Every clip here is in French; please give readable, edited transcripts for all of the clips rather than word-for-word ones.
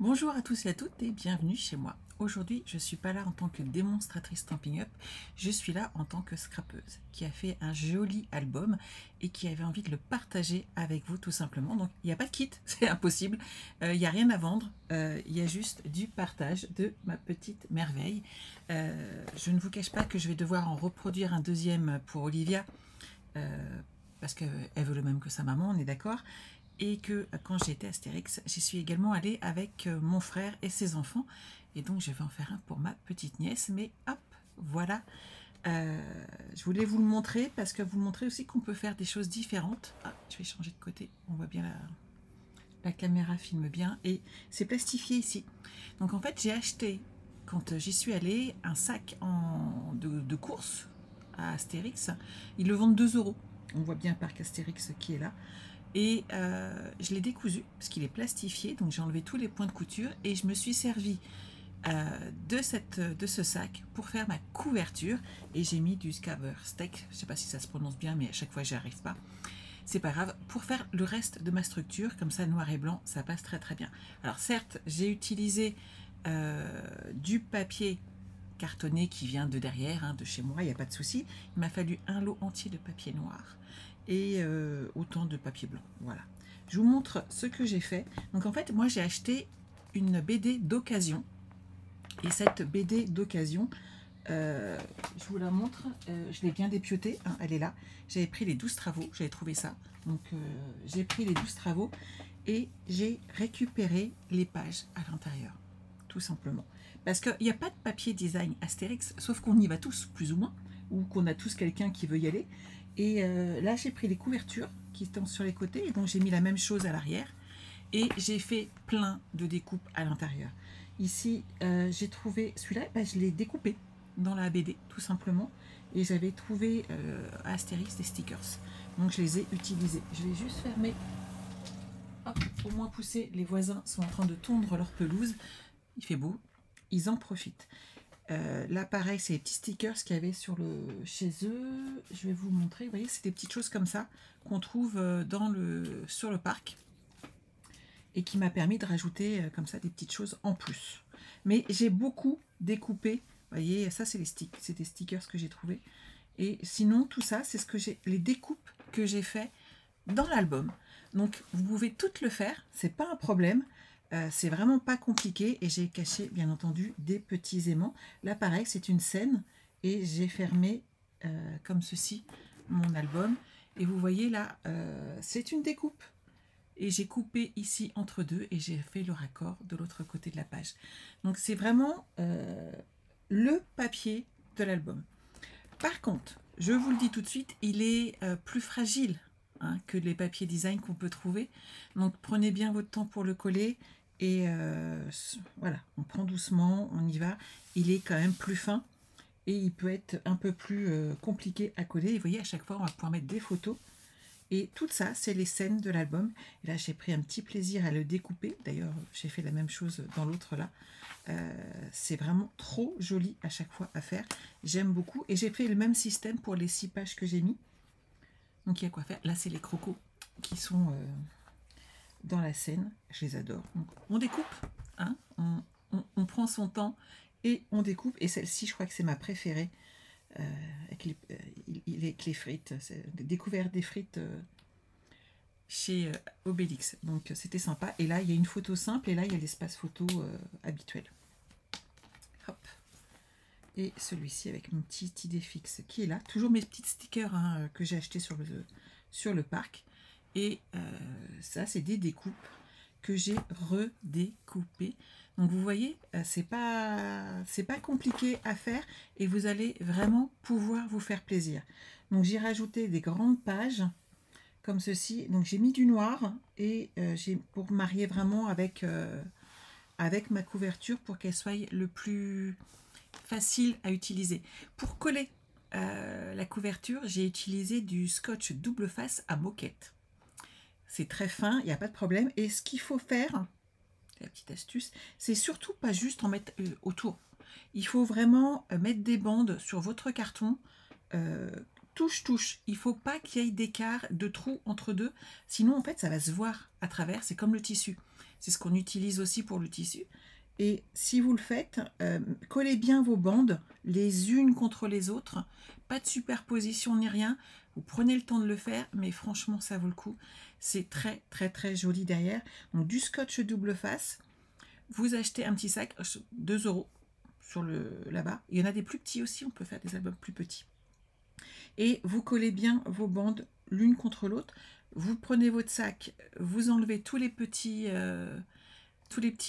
Bonjour à tous et à toutes et bienvenue chez moi. Aujourd'hui, je ne suis pas là en tant que démonstratrice Stampin' Up, je suis là en tant que scrapeuse qui a fait un joli album et qui avait envie de le partager avec vous tout simplement. Donc il n'y a pas de kit, c'est impossible, il n'y a rien à vendre, il y a juste du partage de ma petite merveille. Je ne vous cache pas que je vais devoir en reproduire un deuxième pour Olivia, parce qu'elle veut le même que sa maman, on est d'accord. Et que quand j'ai été Astérix, j'y suis également allée avec mon frère et ses enfants. Et donc je vais en faire un pour ma petite nièce. Mais hop, voilà. Je voulais vous le montrer parce que vous montrer aussi qu'on peut faire des choses différentes. Ah, je vais changer de côté. On voit bien la caméra filme bien. Et c'est plastifié ici. Donc en fait, j'ai acheté, quand j'y suis allée, un sac de course à Astérix. Ils le vendent 2 euros. On voit bien Parc Astérix qui est là. Et je l'ai décousu parce qu'il est plastifié, donc j'ai enlevé tous les points de couture et je me suis servi de ce sac pour faire ma couverture. Et j'ai mis du Scaber Steak, je ne sais pas si ça se prononce bien, mais à chaque fois j'y arrive pas. C'est pas grave, pour faire le reste de ma structure, comme ça noir et blanc, ça passe très très bien. Alors certes, j'ai utilisé du papier cartonné qui vient de derrière, hein, de chez moi, il n'y a pas de souci. Il m'a fallu un lot entier de papier noir et autant de papier blanc. Voilà. Je vous montre ce que j'ai fait. Donc en fait, moi j'ai acheté une BD d'occasion. Et cette BD d'occasion, je vous la montre, je l'ai bien dépiotée, hein, elle est là. J'avais pris les 12 travaux, j'avais trouvé ça. Donc j'ai pris les 12 travaux et j'ai récupéré les pages à l'intérieur, tout simplement. Parce qu'il n'y a pas de papier design Astérix, sauf qu'on y va tous, plus ou moins, ou qu'on a tous quelqu'un qui veut y aller. Et là, j'ai pris les couvertures qui sont sur les côtés, et donc j'ai mis la même chose à l'arrière. Et j'ai fait plein de découpes à l'intérieur. Ici, j'ai trouvé celui-là, je l'ai découpé dans la BD, tout simplement. Et j'avais trouvé à Astérix des stickers. Donc je les ai utilisés. Je vais juste fermer. Hop, au moins pousser. Les voisins sont en train de tondre leur pelouse. Il fait beau. Ils en profitent. Là, pareil, c'est les petits stickers qu'il y avait chez eux. Je vais vous montrer. Vous voyez, c'est des petites choses comme ça qu'on trouve sur le parc et qui m'a permis de rajouter comme ça des petites choses en plus. Mais j'ai beaucoup découpé. Vous voyez, ça, c'est des stickers que j'ai trouvés. Et sinon, tout ça, c'est les découpes que j'ai fait dans l'album. Donc, vous pouvez toutes le faire. C'est pas un problème. C'est vraiment pas compliqué et j'ai caché bien entendu des petits aimants. Là pareil, c'est une scène et j'ai fermé comme ceci mon album et vous voyez là, c'est une découpe et j'ai coupé ici entre deux et j'ai fait le raccord de l'autre côté de la page. Donc c'est vraiment le papier de l'album. Par contre, je vous le dis tout de suite, il est plus fragile, hein, que les papiers design qu'on peut trouver. Donc prenez bien votre temps pour le coller. Et voilà, on prend doucement, on y va. Il est quand même plus fin et il peut être un peu plus compliqué à coller. Et vous voyez, à chaque fois, on va pouvoir mettre des photos. Et tout ça, c'est les scènes de l'album. Et là, j'ai pris un petit plaisir à le découper. D'ailleurs, j'ai fait la même chose dans l'autre là. C'est vraiment trop joli à chaque fois à faire. J'aime beaucoup. Et j'ai fait le même système pour les 6 pages que j'ai mis. Donc, il y a quoi faire. Là, c'est les crocos qui sont dans la scène. Je les adore. Donc, on découpe. Hein, on prend son temps et on découpe. Et celle-ci, je crois que c'est ma préférée. Avec les frites. Découvert des frites chez Obélix. Donc c'était sympa. Et là, il y a une photo simple et là, il y a l'espace photo habituel. Hop. Et celui-ci avec mon petit idée fixe qui est là. Toujours mes petits stickers, hein, que j'ai acheté sur le parc. Et ça, c'est des découpes que j'ai redécoupées. Donc vous voyez, c'est pas compliqué à faire et vous allez vraiment pouvoir vous faire plaisir. Donc j'ai rajouté des grandes pages comme ceci. Donc j'ai mis du noir et pour marier vraiment avec ma couverture pour qu'elle soit le plus facile à utiliser. Pour coller la couverture, j'ai utilisé du scotch double face à moquette. C'est très fin, il n'y a pas de problème. Et ce qu'il faut faire, la petite astuce, c'est surtout pas juste en mettre autour. Il faut vraiment mettre des bandes sur votre carton, touche. Il ne faut pas qu'il y ait d'écart, de trous entre deux, sinon en fait ça va se voir à travers, c'est comme le tissu. C'est ce qu'on utilise aussi pour le tissu. Et si vous le faites, collez bien vos bandes les unes contre les autres. Pas de superposition ni rien. Vous prenez le temps de le faire, mais franchement, ça vaut le coup. C'est très, très, très joli derrière. Donc, du scotch double face. Vous achetez un petit sac, 2 € sur là-bas. Il y en a des plus petits aussi, on peut faire des albums plus petits. Et vous collez bien vos bandes l'une contre l'autre. Vous prenez votre sac, vous enlevez tous les petits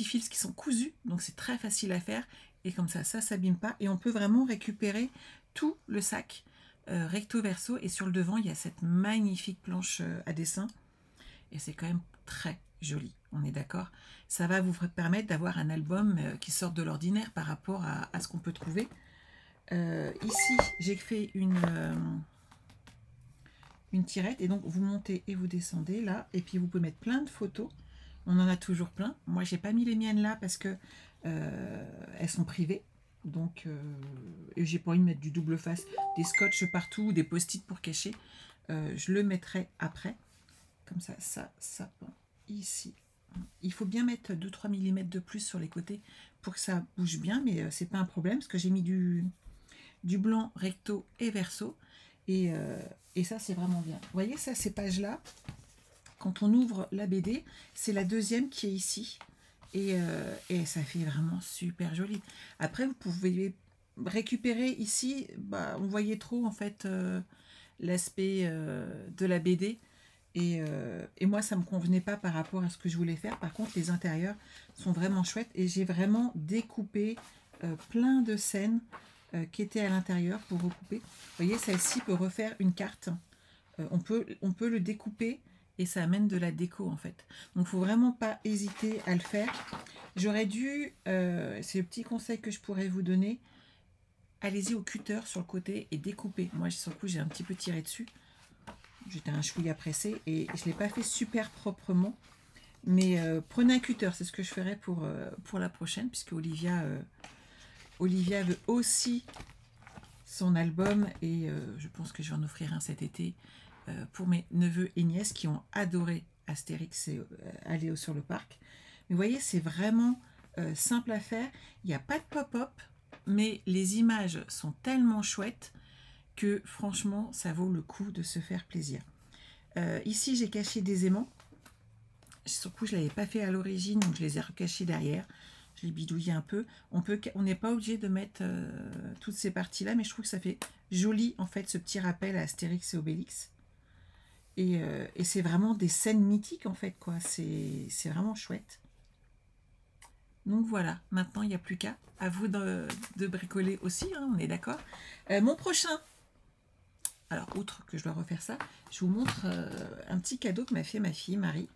fils qui sont cousus, donc c'est très facile à faire. Et comme ça s'abîme pas. Et on peut vraiment récupérer tout le sac recto verso. Et sur le devant, il y a cette magnifique planche à dessin. Et c'est quand même très joli, on est d'accord. Ça va vous permettre d'avoir un album qui sort de l'ordinaire par rapport à ce qu'on peut trouver. Ici, j'ai fait une tirette, et donc vous montez et vous descendez là, et puis vous pouvez mettre plein de photos. On en a toujours plein. Moi, j'ai pas mis les miennes là parce que elles sont privées. Donc, j'ai pas envie de mettre du double face, des scotch partout, des post-it pour cacher. Je le mettrai après. Comme ça, ça pend ici. Il faut bien mettre 2-3 mm de plus sur les côtés pour que ça bouge bien, mais c'est pas un problème parce que j'ai mis du blanc recto et verso. Et ça, c'est vraiment bien. Vous voyez, ça, ces pages-là, quand on ouvre la BD, c'est la deuxième qui est ici. Et ça fait vraiment super joli. Après, vous pouvez récupérer ici, bah, on voyait trop en fait l'aspect de la BD. Et moi, ça ne me convenait pas par rapport à ce que je voulais faire. Par contre, les intérieurs sont vraiment chouettes. Et j'ai vraiment découpé plein de scènes qui étaient à l'intérieur pour recouper. Vous voyez, celle-ci peut refaire une carte. On peut le découper et ça amène de la déco en fait. Donc, il ne faut vraiment pas hésiter à le faire. J'aurais dû, c'est le petit conseil que je pourrais vous donner, allez-y au cutter sur le côté et découpez. Moi, sur le coup, j'ai un petit peu tiré dessus. J'étais un chouïa pressé et je ne l'ai pas fait super proprement. Mais prenez un cutter, c'est ce que je ferai pour la prochaine, puisque Olivia veut aussi son album et je pense que je vais en offrir un cet été pour mes neveux et nièces qui ont adoré Astérix et Aléo sur le parc. Mais vous voyez, c'est vraiment simple à faire. Il n'y a pas de pop-up, mais les images sont tellement chouettes que franchement, ça vaut le coup de se faire plaisir. Ici, j'ai caché des aimants. Sur le coup, je ne l'avais pas fait à l'origine, donc je les ai recachés derrière. Je les bidouillé un peu. On n'est pas obligé de mettre toutes ces parties-là, mais je trouve que ça fait joli, en fait, ce petit rappel à Astérix et Obélix. Et c'est vraiment des scènes mythiques, en fait, quoi. C'est vraiment chouette. Donc voilà, maintenant, il n'y a plus qu'à. À vous de bricoler aussi, hein, on est d'accord. Mon prochain... Alors, outre que je dois refaire ça, je vous montre un petit cadeau que m'a fait ma fille, Marie,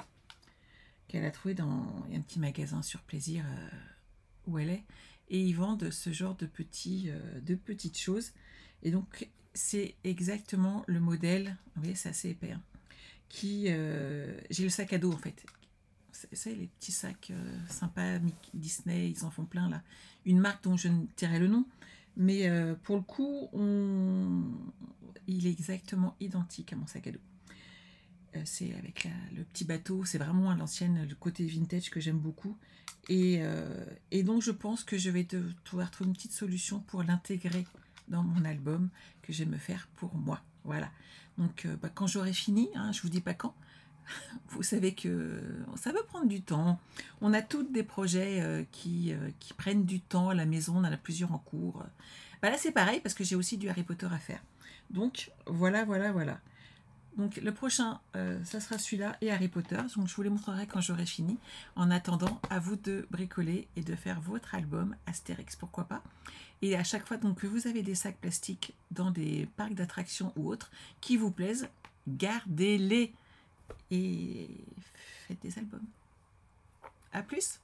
qu'elle a trouvé dans un petit magasin sur Plaisir où elle est. Et ils vendent ce genre de petites choses. Et donc, c'est exactement le modèle, vous voyez, c'est assez épais, hein, j'ai le sac à dos, en fait. C'est les petits sacs sympas, Disney, ils en font plein, là. Une marque dont je ne tairai le nom. Mais pour le coup, il est exactement identique à mon sac à dos. C'est avec le petit bateau, c'est vraiment à l'ancienne, le côté vintage que j'aime beaucoup. Et donc je pense que je vais pouvoir trouver une petite solution pour l'intégrer dans mon album que je vais me faire pour moi. Voilà. Donc quand j'aurai fini, hein, je vous dis pas quand, vous savez que ça peut prendre du temps. On a tous des projets qui prennent du temps à la maison, on en a plusieurs en cours. Bah là c'est pareil parce que j'ai aussi du Harry Potter à faire. Donc voilà. Donc le prochain, ça sera celui-là et Harry Potter. Donc je vous les montrerai quand j'aurai fini. En attendant, à vous de bricoler et de faire votre album Astérix, pourquoi pas. Et à chaque fois donc, que vous avez des sacs plastiques dans des parcs d'attractions ou autres qui vous plaisent, gardez-les et faites des albums. À plus!